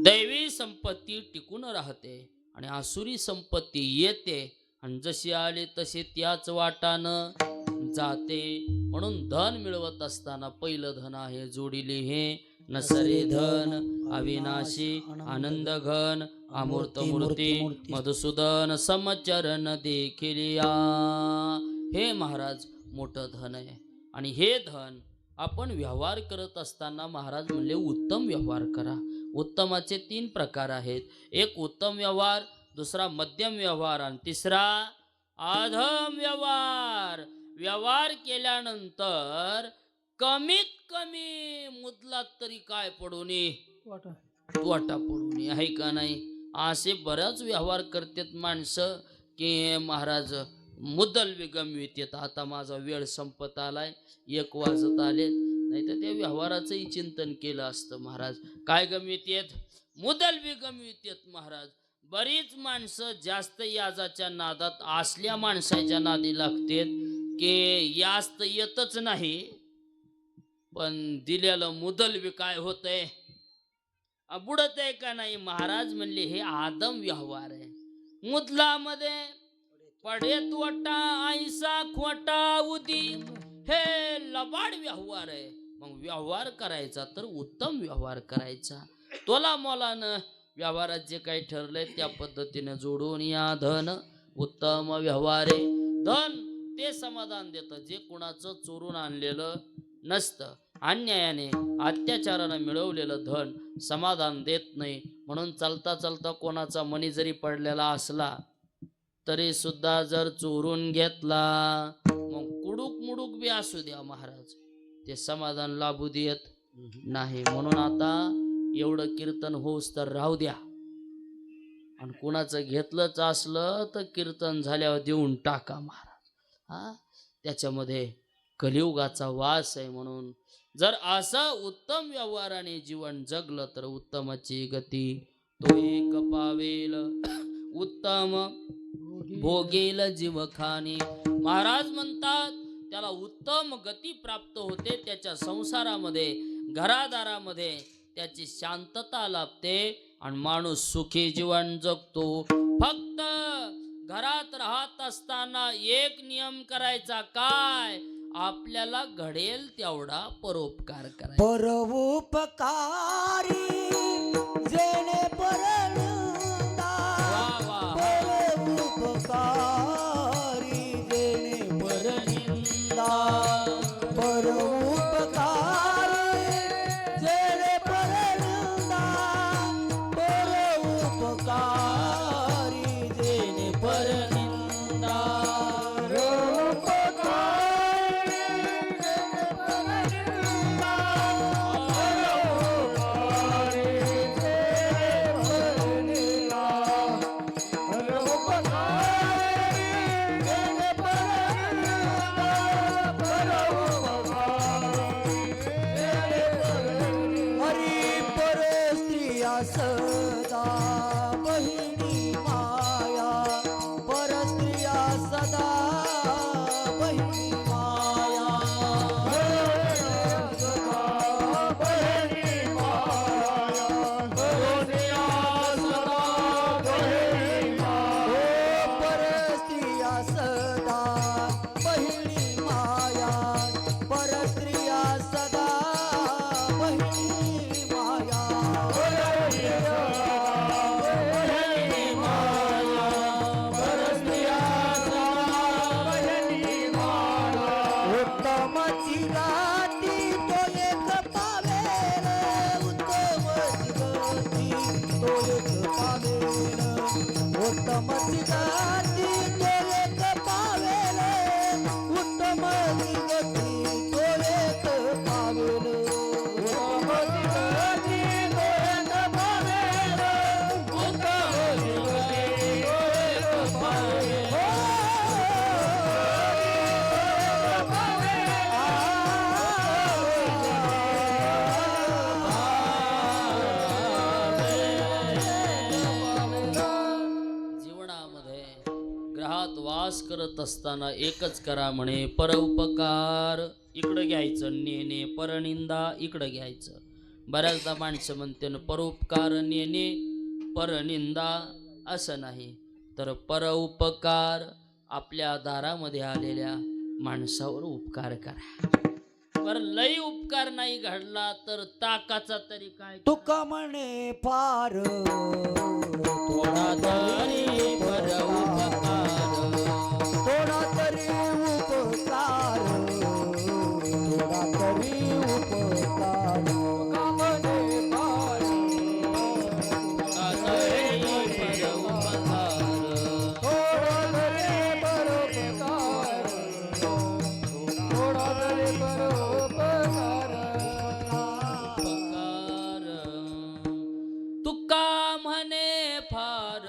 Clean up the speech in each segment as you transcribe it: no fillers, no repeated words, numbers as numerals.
दैवी संपत्ती टिकून राहते आणि आसुरी संपत्ती येते आणि जशी आली तशी त्याच वाटानं जाते. म्हणून धन मिळवत असताना पहिलं धन आहे जोडिले हे नसरे धन अविनाशी आनंद घन अमूर्त मूर्ती मधुसूदन समचरण देखील या. हे महाराज मोठं धन आहे आणि हे धन आपण व्यवहार करत असताना महाराज म्हणले उत्तम व्यवहार करा. उत्तमाचे 3 प्रकार आहेत. एक उत्तम व्यवहार, दुसरा मध्यम व्यवहार आणि तिसरा अधम व्यवहार. व्यवहार केल्यानंतर कमीत कमी मुदलात तरी काय पडू नये, तोटा पडू नये, आहे का नाही. असे बऱ्याच व्यवहार करतात माणसं की महाराज मुद्दल गमवित येत. आता माझा वेळ संपत आलाय, 1 वाजत आले, नाही तर त्या व्यवहाराचंही चिंतन केलं असतं महाराज. काय गमवित येत, मुदल गमवित येत महाराज. बरीच माणसं जास्त याजाच्या नादात असल्या माणसाच्या नादी लागतात की यास्त येतच नाही, पण दिलेलं मुदल काय होतंय, बुडत आहे का नाही. महाराज म्हणले हे आदम व्यवहार आहे. मुदलामध्ये पडे तोटा ऐसा खोटा उदी, हे लबाड व्यवहार आहे. मग व्यवहार करायचा तर उत्तम व्यवहार करायचा. तोला मोलानं व्यवहारात जे काही ठरलंय त्या पद्धतीने जोडून या. धन उत्तम व्यवहार आहे. धन ते समाधान देतं जे कुणाचं चोरून आणलेलं नसतं. अन्यायाने अत्याचारानं मिळवलेलं धन समाधान देत नाही. म्हणून चालता चालता कोणाचा मनी जरी पडलेला असला तरी सुद्धा जर चोरून घेतला, मग कुडूक मुडूक बी असू द्या महाराज, ते समाधान लाभू देत नाही. म्हणून आता एवढं कीर्तन होऊस तर राहू द्या, आणि कुणाचं घेतलंच असलं तर कीर्तन झाल्यावर देऊन टाका महाराज. त्याच्यामध्ये कलियुगाचा वास आहे. म्हणून जर असं उत्तम व्यवहाराने जीवन जगलं तर उत्तमाची गती तो एक पावेल, उत्तम भोगेल जीवखानी. महाराज म्हणतात त्याला उत्तम गती प्राप्त होते. त्याच्या संसारामध्ये घरादारामध्ये त्याची शांतता लाभते आणि माणूस सुखी जीवन जगतो. फक्त घरात राहत असताना एक नियम करायचा, काय, आपल्याला घडेल तेवढा परोपकार करायचा. परोपकारी जेणे परनिंदा, परोपकारी जेणे परनिंदा, परोपकारी जेणे परनिंदा, परोपकारी जेणे परनिंदा. सदा बहिणी माया, परस्त्रिया सदा बहिणी माया, सदा बहिणी माया, परस्त्रिया सदा बहिणी माया, परस्त्रिया सदा बहिणी माया, परस्त्रिया सदा बहिणी माया. उत्तमची गाती तो एक पावेल, उत्तमची गाती तो एक पावेल, उत्तमची गाती तो एक पावेल, उत्तमची गती तो एक पावेल, उत्तमची गाती तो एक पावेल, उत्तमची गती तो एक पावेल. ग्रहात वास करत असताना एकच करा म्हणे परोपकार. इकडं घ्यायचं नेने, परनिंदा इकडं घ्यायचं. बऱ्याचदा माणसं म्हणते ना परोपकार नेणे परनिंदा असं नाही, तर परोपकार आपल्या दारामध्ये आलेल्या माणसावर उपकार करा. बरं लई उपकार नाही घडला तर ताकाचा तरी काय करा. तुका म्हणे फार थोडा तरी परोपकार, थोडा तरी उपकार, थोडा तरी उपकार. तुका म्हणे फार, थोडा तरी परोपकार, थोडा तरी परोपकार, थोडा तरी परोपकार. उपकार. तुका म्हणे फार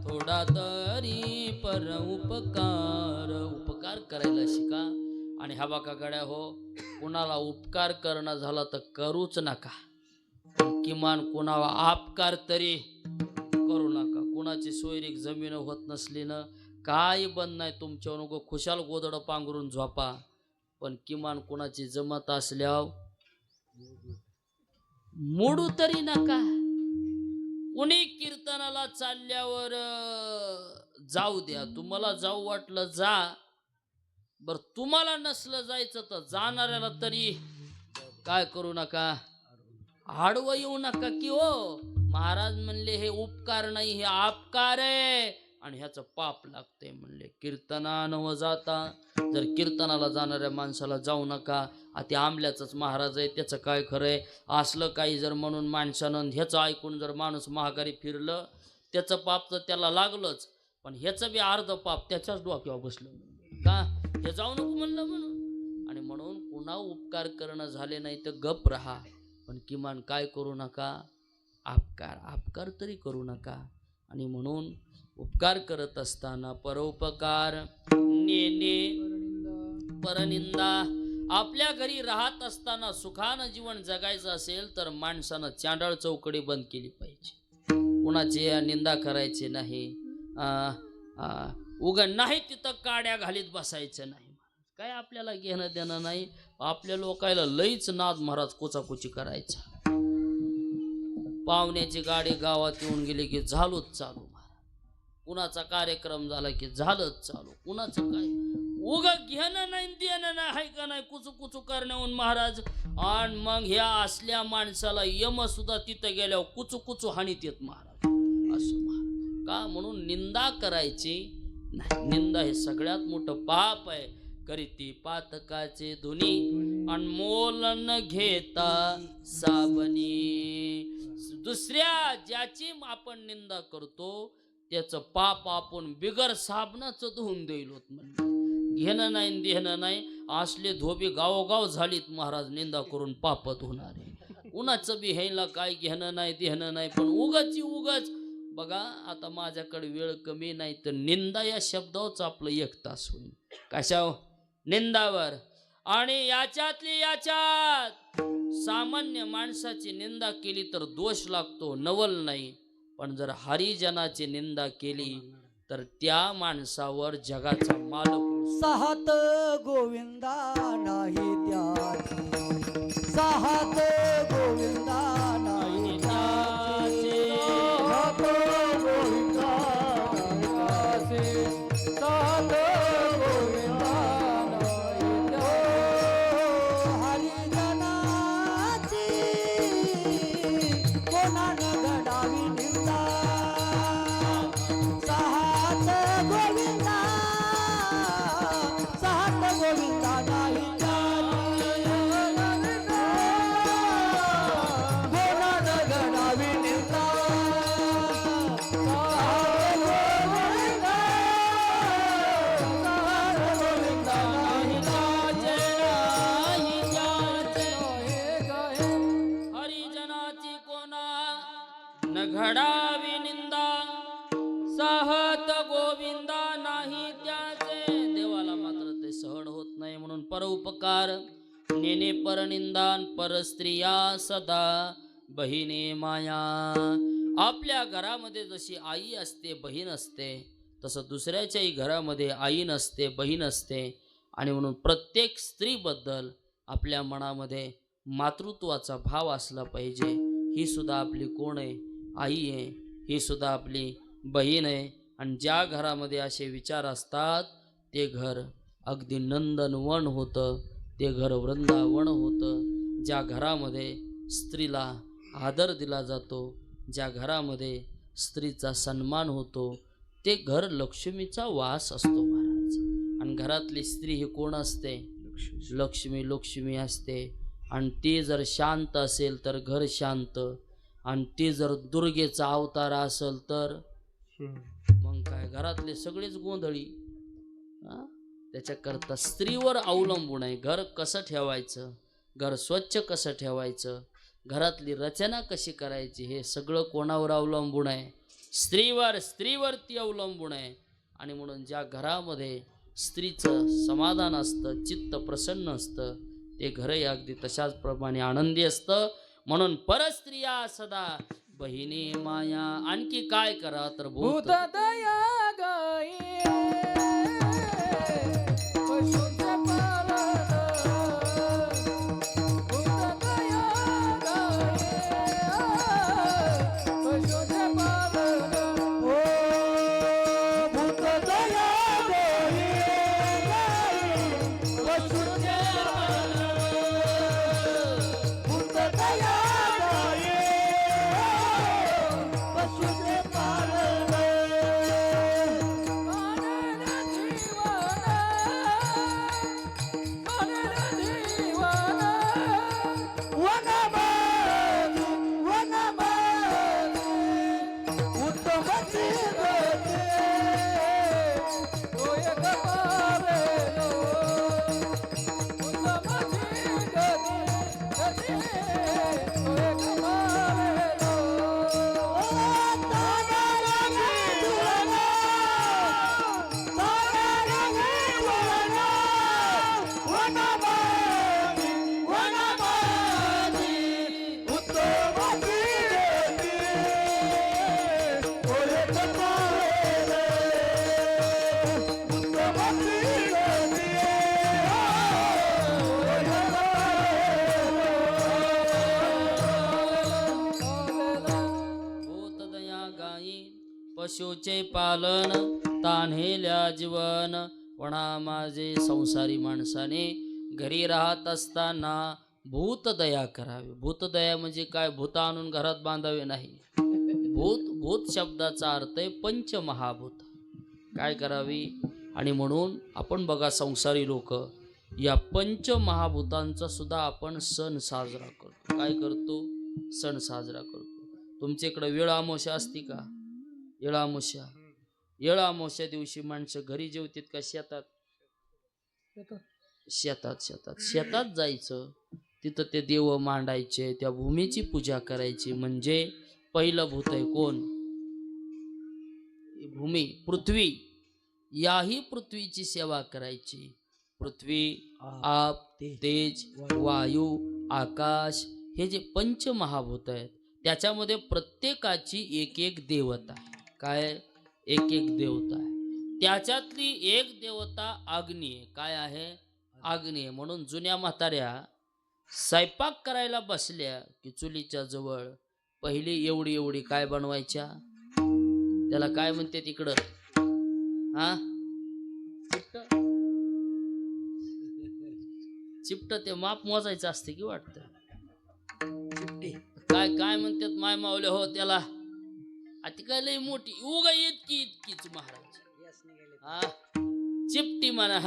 थोडा तरी पर उपकार. उपकार करायला शिका. आणि हा बघा गड्या हो, कुणाला उपकार करणं झाला तर करूच नका, पण किमान कुणाला आपकार तरी करू नका. कुणाची सोयरीक जमीन होत नसली ना काही बंद नाही, तुमच्यावर नको खुशाल गोदड पांघरून झोपा, पण किमान कुणाची जमत असल्यावर मोडू तरी नका. कुणी कीर्तनाला चालल्यावर जाऊ द्या, तुम्हाला जाऊ वाटलं जा, बर तुम्हाला नसलं जायचं तर जाणाऱ्याला तरी काय करू नका, आडवं येऊ नका की हो. महाराज म्हणले हे उपकार नाही हे आपकार आहे आणि ह्याचं पाप लागतंय म्हणले. कीर्तनानं जाता, जर कीर्तनाला जाणाऱ्या माणसाला जाऊ नका. ते आंबल्याचंच महाराज आहे, त्याचं काय खरंय. असलं काही जर म्हणून माणसानं ह्याचं ऐकून जर माणूस महागारी फिरलं, त्याचं पाप तर त्याला लागलंच, पण ह्याचं बी अर्ध पाप त्याच्याच डोक्यावर बसलं का हे जाऊ नको म्हणलं म्हणून. आणि म्हणून पुन्हा उपकार करणं झाले नाही तर गप राहा, पण किमान काय करू नका, आपकार तरी करू नका. आणि म्हणून उपकार करत असताना परोपकार नेणे परनिंदा. आपल्या घरी राहत असताना सुखानं जीवन जगायचं असेल तर माणसानं चांडाळ चौकडी बंद केली पाहिजे. कुणाची निंदा करायची नाही, उगा नाही तिथं काड्या घालीत बसायचं नाही. काय आपल्याला घेणं देणं नाही. आपल्या लोकायला लईच नाद महाराज कोचाकोची करायचा. पाहुण्याची गाडी गावात येऊन गेली की झालोच चालू, कुणाचा कार्यक्रम झाला की झालंच चालू. कुणाचं काय उगा घेणं नाही देणं नाही, हाय का नाही, कुचू कुचू करण्याहून महाराज. आणि मग ह्या असल्या माणसाला यम सुद्धा तिथं गेल्यावर कुचू कुचू हानीत येत महाराज. असं महाराज का म्हणून निंदा करायची नाही. निंदा हे सगळ्यात मोठं पाप आहे. करीती पातकाचे धुनी अनमोल न घेता साबणी. दुसऱ्या ज्याची आपण निंदा करतो त्याचं पाप आपण बिगर साबणाचं धुवून देईल होत म्हणलं. घेणं नाही देणं नाही. असले धोबी गावोगाव झालीत महाराज निंदा करून पापत होणारे. उन्हाचं बी ह्याला काय घेणं नाही देणं नाही, पण उगाच बघा. आता माझ्याकडे वेळ कमी नाही तर निंदा या शब्दावरच आपलं 1 तास होईल. कशावर? निंदावर. आणि याच्यातली याच्यात सामान्य माणसाची निंदा केली तर दोष लागतो, नवल नाही. पण जर हरिजनाची निंदा केली तर त्या माणसावर जगाचा मालक. साहत गोविंदा नाही त्याची, साहत गोविंदा नाही त्याची, साहत गोविंदा नाही त्याची, साहत गोविंदा नाही त्याची. हरिजनाची कोणानं घडावी निंदा, साहत गोविंदा, साहत गोविंदा नाही कोणानं घडावी निंदा, साहत गोविंदा, साहत गोविंदा नाही. हरिजनाची कोणा न घडावी निंदा, सहत गोविंदा नाही त्याचे. देवाला मात्र ते सहन होत नाही. म्हणून परोपकार नेणे परनिंदा परस्त्रिया सदा बहिणे माया. आपल्या घरामध्ये जशी आई असते बहीण असते तसं दुसऱ्याच्याही घरामध्ये आई नसते बहीण असते. आणि म्हणून प्रत्येक स्त्रीबद्दल आपल्या मनामध्ये मातृत्वाचा भाव असला पाहिजे. ही सुद्धा आपली कोण आहे? आई आहे. ही सुद्धा आपली बहीण आहे. आणि ज्या घरामध्ये असे विचार असतात ते घर अगदी नंदनवन होतं, ते घर वृंदावन होतं. ज्या घरामध्ये स्त्रीला आदर दिला जातो, ज्या घरामध्ये स्त्रीचा सन्मान होतो, ते घर लक्ष्मीचा वास असतो महाराज. आणि घरातली स्त्री ही कोण असते? लक्ष्मी. लक्ष्मी असते. आणि ती जर शांत असेल तर घर शांत, आणि ती जर दुर्गेचा अवतार असेल तर मग काय घरातले सगळेच गोंधळी. त्याच्याकरता स्त्रीवर अवलंबून आहे घर कसं ठेवायचं, घर स्वच्छ कसं ठेवायचं, घरातली रचना कशी करायची, हे सगळं कोणावर अवलंबून आहे? स्त्रीवरती अवलंबून आहे. आणि म्हणून ज्या घरामध्ये स्त्रीचं समाधान असतं, चित्त प्रसन्न असतं, ते घरही अगदी तशाच प्रमाणे आनंदी असतं. म्हणून परस्त्रिया सदा बहिणी माया. आणखी काय करा तर भूत दया गाई पशुचे पालन. भूत दया गाई पशुचे पालन. ओ भूत दया गाई पशुचे पालन. भूत दया गाई पशुचे पालन. पशुचे पालन तान्हेल्या जीवन. वणा माझे संसारी माणसाने घरी राहत असताना भूतदया करावी. भूतदया म्हणजे काय? भूत आणून घरात बांधावे नाही. भूत शब्दाचा अर्थ आहे पंचमहाभूत. काय करावी? आणि म्हणून आपण बघा संसारी लोक या पंचमहाभूतांचा सुद्धा आपण सण साजरा करतो. काय करतो? सण साजरा करतो. तुमच्या इकडे वेळ अमावस्या असते का? येळामुष्या. येळामुष्या दिवशी माणसं घरी जेवतात का शेतात? शेतात जायचं. तिथं ते देव मांडायचे, त्या भूमीची पूजा करायची. म्हणजे पहिलं भूत आहे कोण? भूमी, पृथ्वी. याही पृथ्वीची सेवा करायची. पृथ्वी, आप, तेज, वायू, आकाश, हे जे पंचमहाभूत आहेत त्याच्यामध्ये प्रत्येकाची एक एक देवता आहे. काय? एक एक देवता आहे. त्याच्यातली एक देवता अग्नी आहे. काय आहे? अग्नी आहे. म्हणून जुन्या म्हाताऱ्या स्वयंपाक करायला बसल्या की चुलीच्या जवळ पहिली एवढी एवढी काय बनवायच्या? त्याला काय म्हणते तिकडं? चिपट. ते माप मोजायचं असते की वाटतं? काय काय म्हणतात माय मावले हो त्याला? ती काय लई मोठी उगा इतकीच महाराज. चिपटी म्हणा.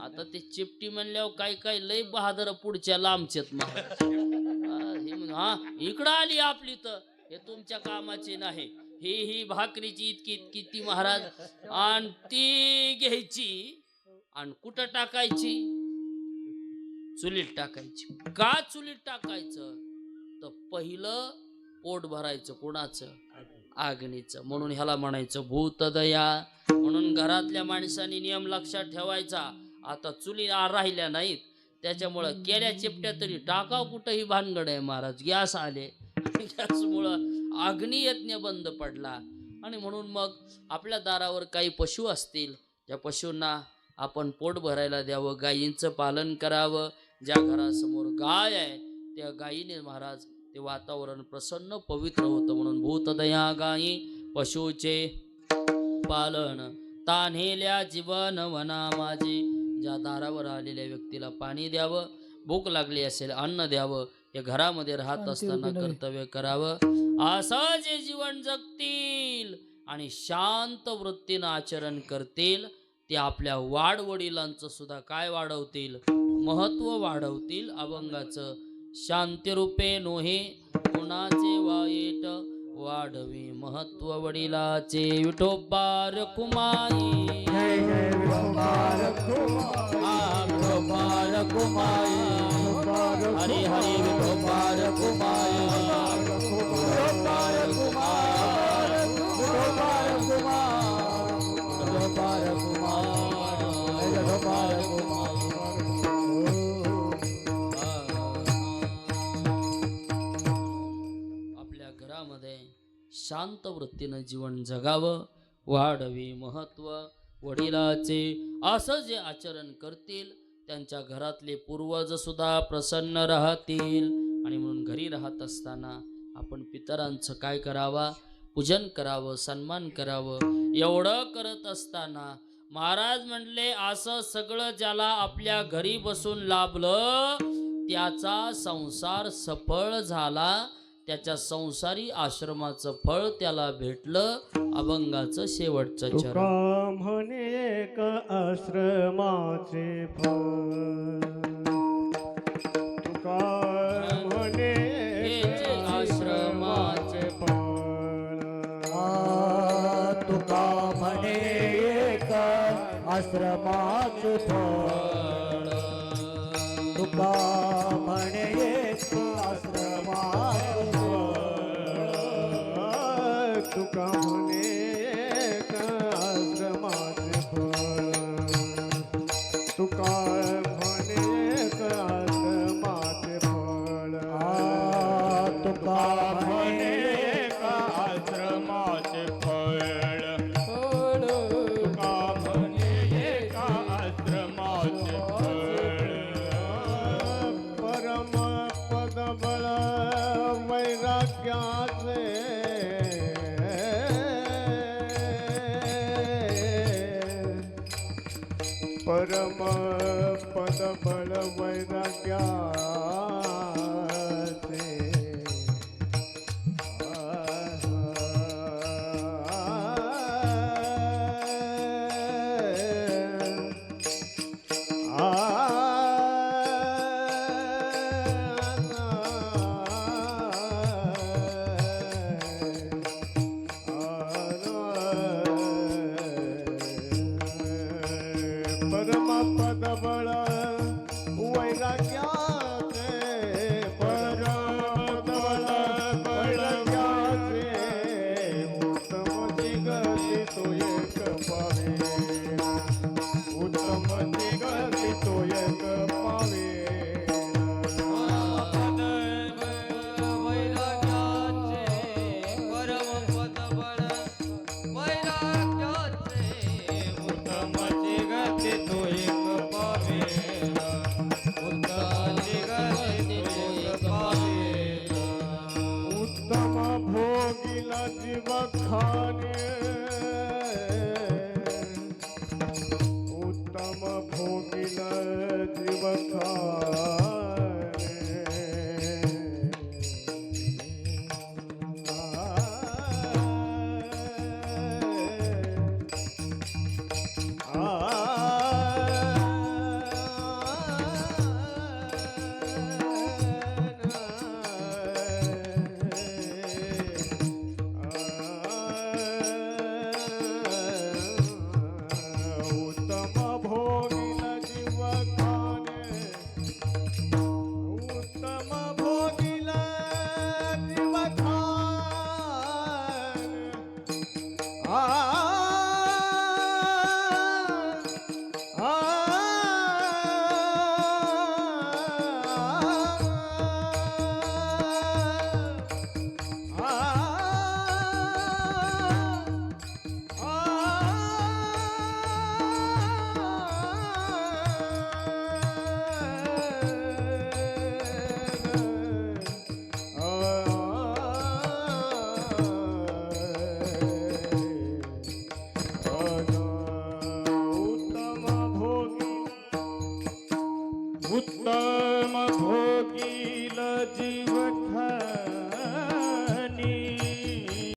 आता ते चिपटी म्हणल्यावर काय लई बहादर पुढच्या लांबचेत महाराज. हे म्हण इकडं आली आपली तर हे तुमच्या कामाचे नाही. ही भाकरीची इतकी ती महाराज. आणि ती घ्यायची आणि कुठं टाकायची? चुलीत टाकायची. का चुलीत टाकायचं? तर पहिलं पोट भरायचं कोणाचं? अग्नीचं. म्हणून ह्याला म्हणायचं भूतदया. म्हणून घरातल्या माणसांनी नियम लक्षात ठेवायचा. आता चुली राहिल्या नाहीत त्याच्यामुळं केल्या चिपट्या तरी टाकाव कुठंही भानगड आहे महाराज. गॅस आले, गॅसमुळं अग्नियज्ञ बंद पडला. आणि म्हणून मग आपल्या दारावर काही पशु असतील त्या पशूंना आपण पोट भरायला द्यावं, गायींचं पालन करावं. ज्या घरासमोर गाय आहे त्या गायीने महाराज ते वातावरण प्रसन्न पवित्र होतं. म्हणून भूतदया गायी पशुचे पालन तान्हेल्या जीवन वना माझे. ज्या दारावर आलेल्या व्यक्तीला पाणी द्यावं, भूक लागली असेल अन्न द्यावं, हे घरामध्ये राहत असताना कर्तव्य करावं. असं जे जीवन जगतील आणि शांत वृत्तीनं आचरण करतील ते आपल्या वाडवडिलांचं सुद्धा काय वाढवतील, महत्व वाढवतील. अभंगाचं शांतिरूपे नोहे गुणाचे वाईट वाढवी महत्व वडिलाचे. विठोबा रखुमाई जय जय विठोबा रखुमाई, विठोबा रखुमाई हरी हरी विठोबा रखुमाई विठोबा रखुमाई, विठोबा रखुमाई, विठोबा रखुमाई, विठोबा आपल्या घरामध्ये शांत वृत्तीनं जीवन जगावं, वाढवी महत्व वडिलाचे. असं जे आचरण करतील त्यांच्या घरातले पूर्वज सुद्धा प्रसन्न राहतील. आणि म्हणून घरी राहत असताना आपण पितरांचं काय करावा, पूजन करावं, सन्मान करावं. एवढं करत असताना महाराज म्हणले असं सगळं ज्याला आपल्या घरी बसून लाभलं त्याचा संसार सफळ झाला, त्याच्या संसारी आश्रमाचं फळ त्याला भेटलं. अभंगाचं शेवटचं चरण. तुका म्हणे एक आश्रमाचे फळ, तुका म्हणे एक आश्रमाचे फळ, तुका म्हणे एक आश्रमाचे फळ, तुका म्हणे एक आश्रमाचे फळ, तुका म्हणे एक आश्रमाचे फळ, तुका म्हणे एक आश्रमाचे फळ, तुका म्हणे एक आश्रमाचे फळ, तुका म्हणे एक आश्रमाचे फळ, परम पद बळ वैराग्याचे, परम पद बळ वैराग्याचे, परम पद बळ वैराग्याचे, परम पद बळ वैराग्याचे, उत्तम गती तो एक पावे, उत्तम गती तो एक पावे, उत्तम भोगिला जीव खाणे, उत्तम भोगिला जीव खाणे, उत्तम भोगिला जीव खाणे, उत्तम भोगील जीव